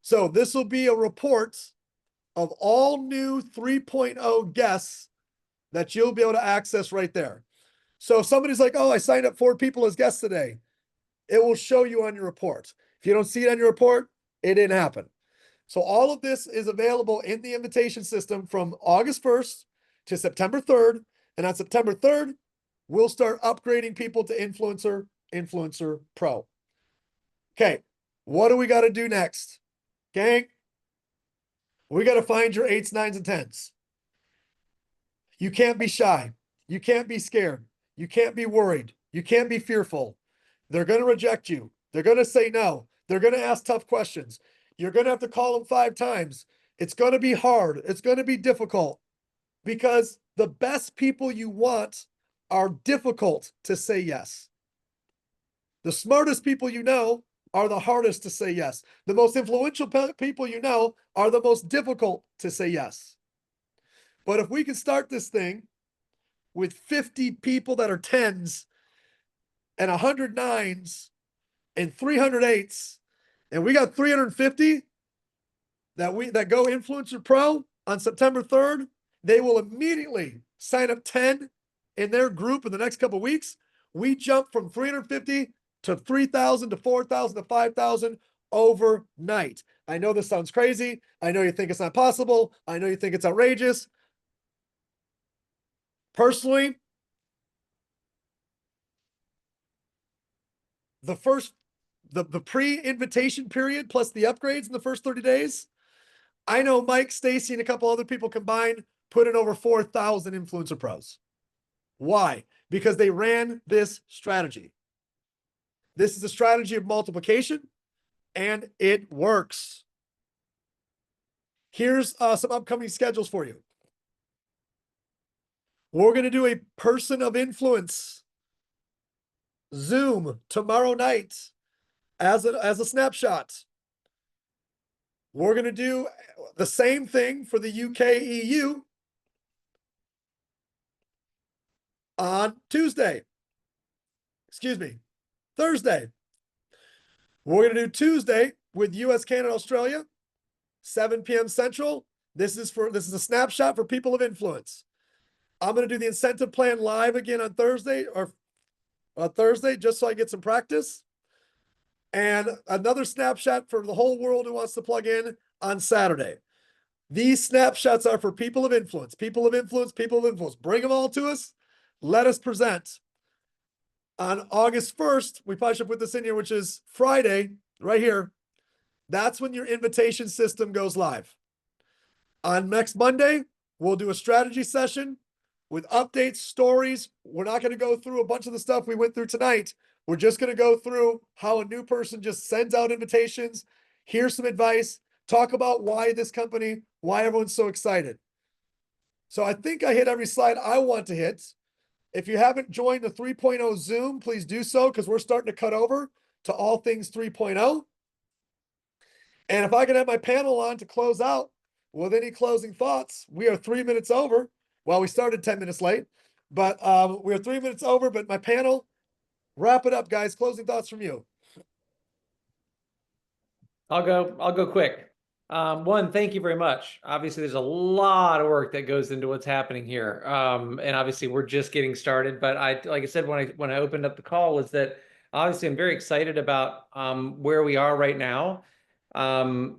So this will be a report of all new 3.0 guests that you'll be able to access right there. So if somebody's like, oh, I signed up 4 people as guests today, it will show you on your report. If you don't see it on your report, it didn't happen. So all of this is available in the invitation system from August 1st to September 3rd. And on September 3rd, we'll start upgrading people to Influencer Pro. Okay, what do we got to do next? Gang, we got to find your 8s, 9s, and 10s. You can't be shy. You can't be scared. You can't be worried. You can't be fearful. They're going to reject you. They're going to say no. They're going to ask tough questions. You're going to have to call them 5 times. It's going to be hard. It's going to be difficult because the best people you want are difficult to say yes. The smartest people you know are the hardest to say yes. The most influential people you know are the most difficult to say yes. But if we can start this thing with 50 people that are 10s and 100 9s and 300 8s, and we got 350 that go Influencer Pro on September 3rd, they will immediately sign up 10 in their group in the next couple of weeks. We jump from 350 to 3,000 to 4,000 to 5,000 overnight. I know this sounds crazy. I know you think it's not possible. I know you think it's outrageous. Personally, the pre-invitation period plus the upgrades in the first 30 days, I know Mike, Stacy, and a couple other people combined put in over 4,000 Influencer Pros. Why? Because they ran this strategy. This is a strategy of multiplication, and it works. Here's some upcoming schedules for you. We're going to do a person of influence Zoom tomorrow night as a snapshot. We're going to do the same thing for the UK EU on Tuesday. Excuse me, Thursday. We're going to do Tuesday with US, Canada, Australia, 7 p.m. Central. This is a snapshot for people of influence. I'm going to do the incentive plan live again on Thursday just so I get some practice. And another snapshot for the whole world who wants to plug in on Saturday. These snapshots are for people of influence, people of influence, people of influence. Bring them all to us. Let us present. On August 1st, we probably should put this in here, which is Friday, right here. That's when your invitation system goes live. On next Monday, we'll do a strategy session with updates, stories. We're not going to go through a bunch of the stuff we went through tonight. We're just going to go through how a new person just sends out invitations, here's some advice, talk about why this company, why everyone's so excited. So I think I hit every slide I want to hit. If you haven't joined the 3.0 Zoom, please do so because we're starting to cut over to all things 3.0. And if I can have my panel on to close out with any closing thoughts, we are 3 minutes over. Well, we started 10 minutes late, but we're 3 minutes over. But my panel, wrap it up, guys. Closing thoughts from you. I'll go quick. One, thank you very much. Obviously, there's a lot of work that goes into what's happening here. And obviously we're just getting started, but like I said, when I opened up the call was that obviously I'm very excited about, where we are right now, and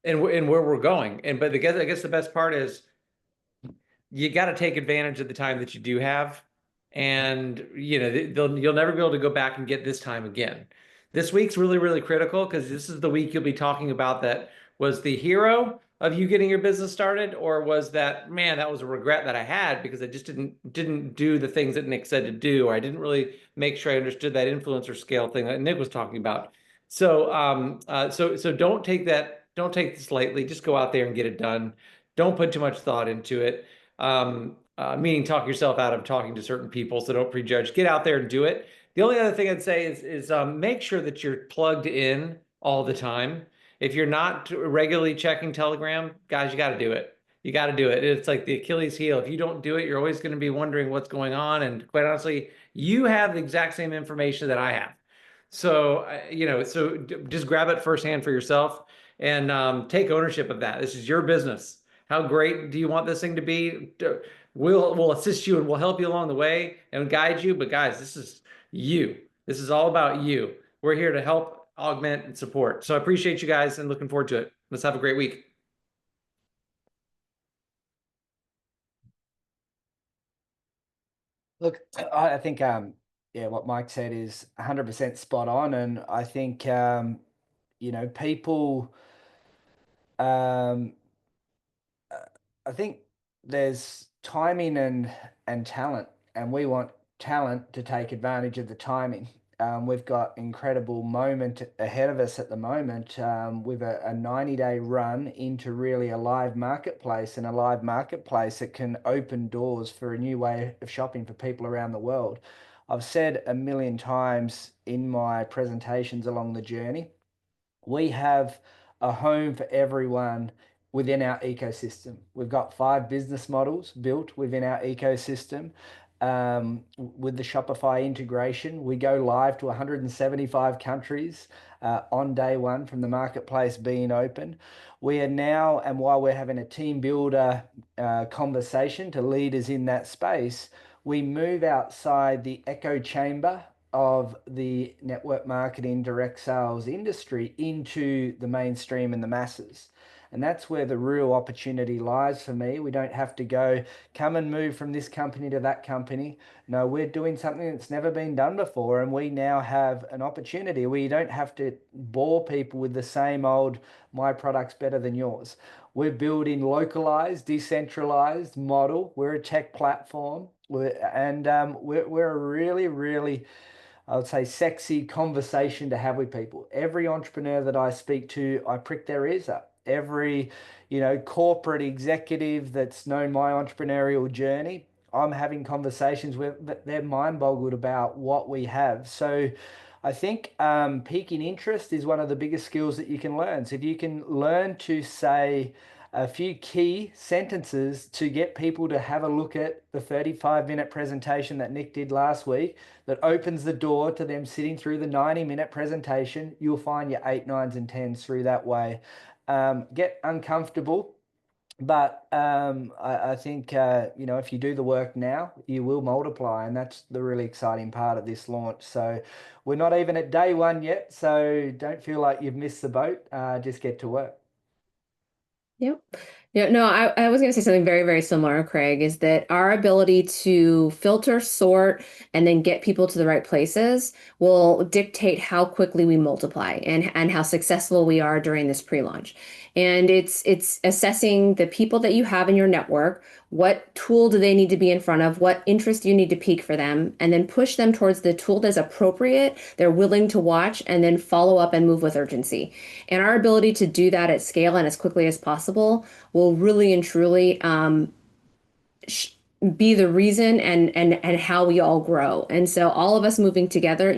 where we're going. But I guess the best part is you got to take advantage of the time that you do have. And, you'll never be able to go back and get this time again. This week's really, really critical because this is the week you'll be talking about that was the hero of you getting your business started, or was that, man, that was a regret that I had because I just didn't do the things that Nick said to do, or I didn't really make sure I understood that influencer scale thing that Nick was talking about. So, so don't take this lightly. Just go out there and get it done. Don't put too much thought into it. Meaning talk yourself out of talking to certain people, so don't prejudge. Get out there and do it. The only other thing I'd say is make sure that you're plugged in all the time. If you're not regularly checking Telegram, guys, you got to do it. You got to do it. It's like the Achilles heel. If you don't do it, you're always going to be wondering what's going on. And quite honestly, you have the exact same information that I have. So, so just grab it firsthand for yourself and take ownership of that. This is your business. How great do you want this thing to be? We'll assist you and we'll help you along the way and guide you. But guys, this is you. This is all about you. We're here to help, augment, and support. So I appreciate you guys and looking forward to it. Let's have a great week. Look, I think, what Mike said is 100% spot on. And I think, people, I think there's timing and talent, and we want talent to take advantage of the timing. We've got incredible moment ahead of us at the moment with a 90-day run into really a live marketplace, and a live marketplace that can open doors for a new way of shopping for people around the world. I've said a million times in my presentations along the journey, we have a home for everyone within our ecosystem. We've got 5 business models built within our ecosystem. With the Shopify integration, we go live to 175 countries on day one from the marketplace being open. We are now, and while we're having a team builder conversation to leaders in that space, we move outside the echo chamber of the network marketing direct sales industry into the mainstream and the masses. And that's where the real opportunity lies for me. We don't have to come and move from this company to that company. No, we're doing something that's never been done before. And we now have an opportunity where you don't have to bore people with the same old, my product's better than yours. We're building localized, decentralized model. We're a tech platform. We're a really, really, I would say, sexy conversation to have with people. Every entrepreneur that I speak to, I prick their ears up. Every, corporate executive that's known my entrepreneurial journey, I'm having conversations with, they're mind boggled about what we have. So I think piquing interest is one of the biggest skills that you can learn. So if you can learn to say a few key sentences to get people to have a look at the 35-minute presentation that Nick did last week, that opens the door to them sitting through the 90-minute presentation, you'll find your 8, 9s, and 10s through that way. Get uncomfortable. But I think, if you do the work now, you will multiply. And that's the really exciting part of this launch. So we're not even at day 1 yet. So don't feel like you've missed the boat. Just get to work. Yep. Yeah, no, I was going to say something very, very similar, Craig, is that our ability to filter, sort, and then get people to the right places will dictate how quickly we multiply and how successful we are during this pre-launch. And it's assessing the people that you have in your network, what tool do they need to be in front of, what interest do you need to pique for them, and then push them towards the tool that's appropriate, they're willing to watch, and then follow up and move with urgency. And our ability to do that at scale and as quickly as possible will really and truly be the reason and how we all grow. And so all of us moving together,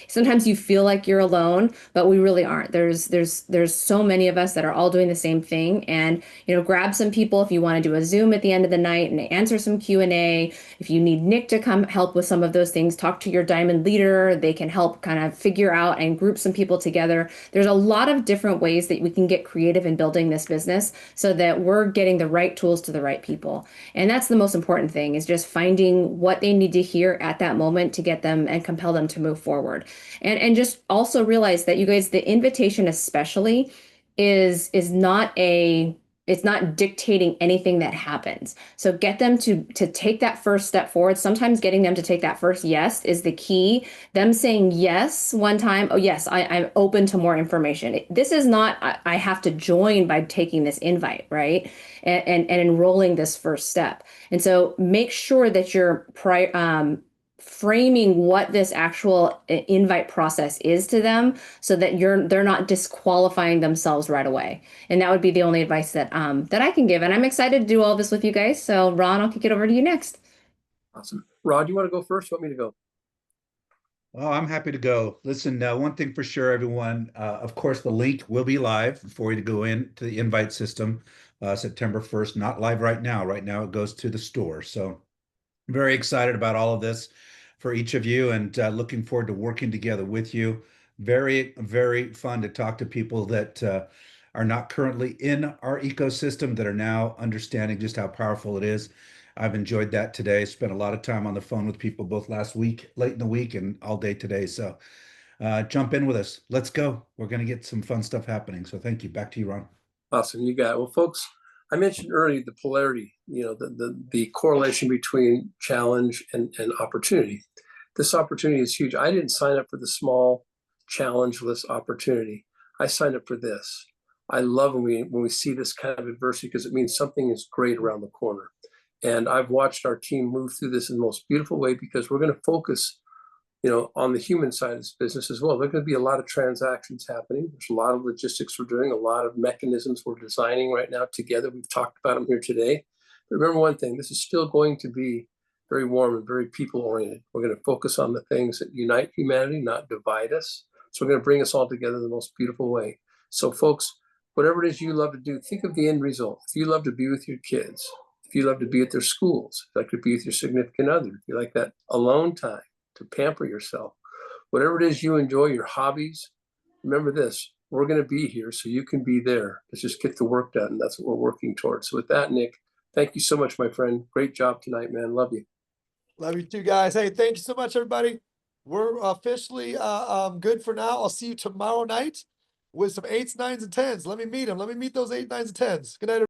sometimes you feel like you're alone, but we really aren't. There's so many of us that are all doing the same thing. And, grab some people if you want to do a Zoom at the end of the night and answer some Q&A. If you need Nick to come help with some of those things, talk to your diamond leader. They can help kind of figure out and group some people together. There's a lot of different ways that we can get creative in building this business so that we're getting the right tools to the right people. And that's the most important thing, is just finding what they need to hear at that moment to get them and compel them to move forward. And just also realize that, you guys, the invitation especially is not it's not dictating anything that happens. So get them to take that first step forward. Sometimes getting them to take that first yes is the key. Them saying yes one time, oh yes, I'm open to more information. This is not, I have to join by taking this invite, right? And enrolling this first step. And so make sure that you're framing what this actual invite process is to them, so that they're not disqualifying themselves right away. And that would be the only advice that I can give. And I'm excited to do all this with you guys. So Ron, I'll kick it over to you next. Awesome. Rod, you want to go first? Want me to go? Oh, I'm happy to go. Listen, one thing for sure, everyone, of course, the link will be live for you to go into the invite system September 1st, not live right now. Right now it goes to the store. So very excited about all of this for each of you, and looking forward to working together with you. Very, very fun to talk to people that are not currently in our ecosystem, that are now understanding just how powerful it is. I've enjoyed that today. Spent a lot of time on the phone with people both last week, late in the week, and all day today. So jump in with us. Let's go. We're going to get some fun stuff happening. So thank you. Back to you, Ron. Awesome. You got it. Well, folks, I mentioned earlier the polarity, the correlation between challenge and opportunity. This opportunity is huge. I didn't sign up for the small challengeless opportunity. I signed up for this. I love when we see this kind of adversity, because it means something is great around the corner. And I've watched our team move through this in the most beautiful way, because we're going to focus, on the human side of this business as well. There's going to be a lot of transactions happening. There's a lot of logistics we're doing, a lot of mechanisms we're designing right now together. We've talked about them here today. But remember one thing, this is still going to be very warm and very people-oriented. We're going to focus on the things that unite humanity, not divide us. So we're going to bring us all together in the most beautiful way. So folks, whatever it is you love to do, think of the end result. If you love to be with your kids, if you love to be at their schools, if you like to be with your significant other, if you like that alone time to pamper yourself, whatever it is you enjoy, your hobbies, remember this, we're going to be here so you can be there. Let's just get the work done. That's what we're working towards. So with that, Nick, thank you so much, my friend. Great job tonight, man. Love you. Love you too, guys. Hey, thank you so much, everybody. We're officially good for now. I'll see you tomorrow night with some 8s, 9s, and 10s. Let me meet them. Let me meet those 8, 9s, and 10s. Good night, everybody.